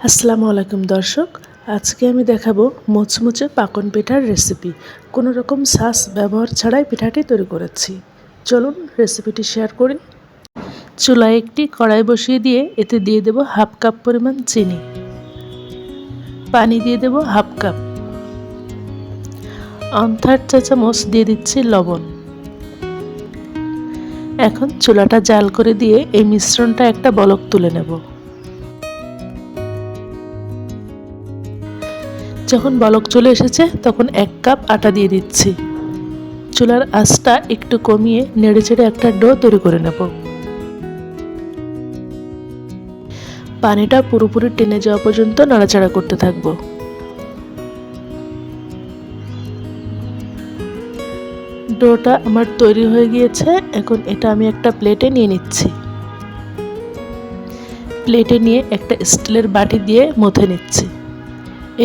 আসসালামু আলাইকুম দর্শক, আজকে আমি দেখাবো মুচমুচে পাকন পিঠার রেসিপি। কোনো রকম সস ব্যবহার ছাড়াই পিঠাটি তৈরি করেছি। চলুন রেসিপিটি শেয়ার করি। চুলায় একটি কড়াই বসিয়ে দিয়ে এতে দিয়ে দেব হাফ কাপ পরিমাণ চিনি, পানি দিয়ে দেব হাফ কাপ, 1/3 চা চামচ দিয়ে দিচ্ছি লবণ। এখন চুলাটা জাল করে দিয়ে এই মিশ্রণটা একটা বলক তুলে নেব। যখন বলক চলে এসেছে তখন 1 কাপ আটা দিয়ে দিচ্ছি। চুলার আঁচটা একটু কমিয়ে নেড়েচেড়ে একটা ডো তৈরি করে নেব। পানিটা পুরোপুরি টেনে যাওয়া পর্যন্ত নাড়াচাড়া করতে থাকবো। ডোটা আমার তৈরি হয়ে গিয়েছে। এখন এটা আমি একটা প্লেটে নিয়ে নিচ্ছি। প্লেটে নিয়ে একটা স্টিলের বাটি দিয়ে মথে নিচ্ছি।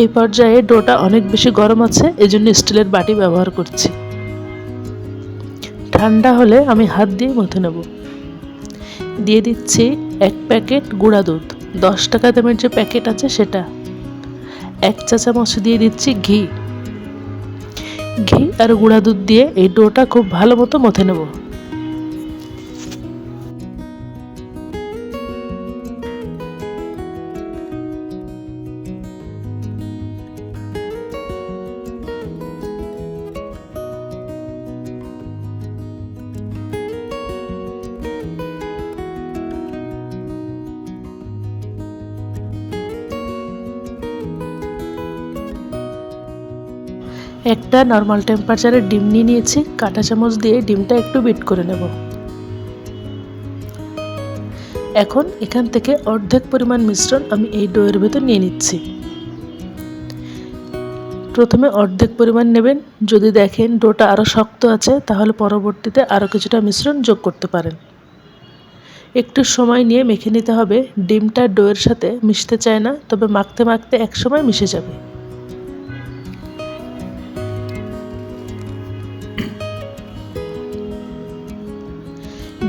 এই পর্যায়ে ডোটা অনেক বেশি গরম আছে, এজন্য স্টিলের বাটি ব্যবহার করছি। ঠান্ডা হলে আমি হাত দিয়ে মথে নেব। দিয়ে দিচ্ছি 1 প্যাকেট গুঁড়া দুধ, 10 টাকা দামের যে প্যাকেট আছে সেটা। 1 চা চামচ দিয়ে দিচ্ছি ঘি। ঘি আর গুঁড়া দুধ দিয়ে এই ডোটা খুব ভালো মতো মথে নেব। একটা নর্মাল টেম্পারেচারের ডিম নিয়ে নিয়েছি। কাঁটা চামচ দিয়ে ডিমটা একটু বিট করে নেব। এখন এখান থেকে অর্ধেক পরিমাণ মিশ্রণ আমি এই ডোয়ের ভেতর নিয়ে নিচ্ছি। প্রথমে অর্ধেক পরিমাণ নেবেন। যদি দেখেন ডোটা আরও শক্ত আছে তাহলে পরবর্তীতে আরও কিছুটা মিশ্রণ যোগ করতে পারেন। একটু সময় নিয়ে মেখে নিতে হবে। ডিমটা ডোয়ের সাথে মিশতে চায় না, তবে মাখতে মাখতে একসময় মিশে যাবে।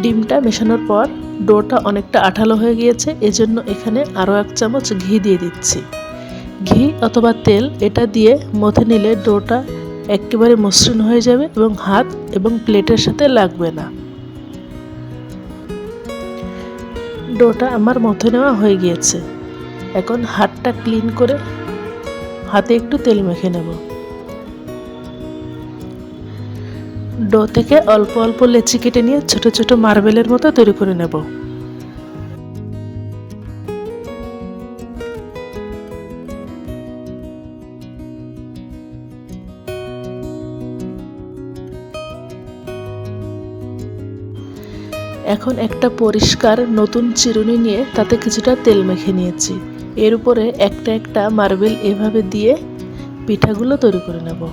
ডিমটা মেশানোর পর ডোটা অনেকটা আঠালো হয়ে গিয়েছে, এজন্য এখানে আরও 1 চামচ ঘি দিয়ে দিচ্ছি। ঘি অথবা তেল এটা দিয়ে মথে নিলে ডোটা একেবারে মসৃণ হয়ে যাবে এবং হাত এবং প্লেটের সাথে লাগবে না। ডোটা আমার মথে নেওয়া হয়ে গিয়েছে। এখন হাতটা ক্লিন করে হাতে একটু তেল মেখে নেব। ডো থেকে অল্প অল্প লেচি কেটে নিয়ে ছোট ছোট মার্বেলের মতো তৈরি করে নেব। এখন একটা পরিষ্কার নতুন চিরুনি নিয়ে তাতে কিছুটা তেল মেখে নিয়েছি। এর উপরে একটা একটা মার্বেল এভাবে দিয়ে পিঠাগুলো তৈরি করে নেব।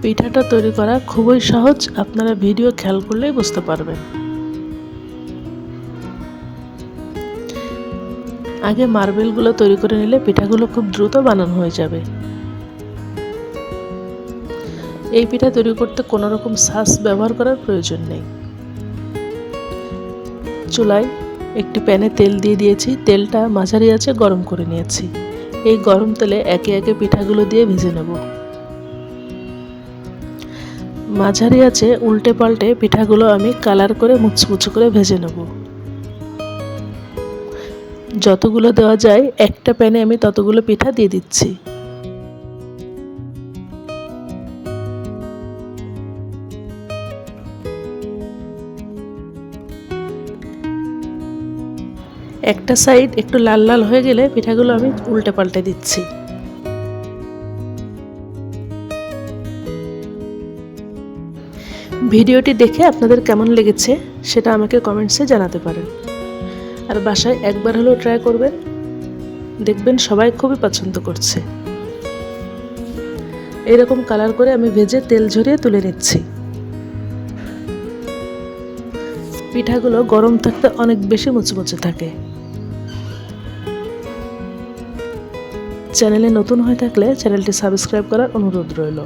পিঠাটা তৈরি করা খুবই সহজ, আপনারা ভিডিও খেয়াল করলেই বুঝতে পারবেন। আগে মার্বেলগুলো তৈরি করে নিলে পিঠাগুলো খুব দ্রুত বানানো হয়ে যাবে। এই পিঠা তৈরি করতে কোনো রকম সস ব্যবহার করার প্রয়োজন নেই। চুলায় একটি প্যানে তেল দিয়ে দিয়েছি। তেলটা মাঝারি আঁচে গরম করে নিয়েছি। এই গরম তেলে একে একে পিঠাগুলো দিয়ে ভেজে নেব। মাঝারি আঁচে উল্টে পাল্টে পিঠাগুলো আমি কালার করে মুচমুচে করে ভেজে নেব। যতগুলো দেওয়া যায় একটা প্যানে আমি ততগুলো পিঠা দিয়ে দিচ্ছি। একটা সাইড একটু লাল লাল হয়ে গেলে পিঠাগুলো আমি উল্টে পাল্টে দিচ্ছি। ভিডিওটি দেখে আপনাদের কেমন লেগেছে সেটা আমাকে কমেন্টসে জানাতে পারেন। আর বাসায় একবার হলেও ট্রাই করবেন, দেখবেন সবাই খুবই পছন্দ করছে। এরকম কালার করে আমি ভেজে তেল ঝরিয়ে তুলে নিচ্ছি। পিঠাগুলো গরম থাকতে অনেক বেশি মুচমুচে থাকে। চ্যানেলে নতুন হয়ে থাকলে চ্যানেলটি সাবস্ক্রাইব করার অনুরোধ রইল।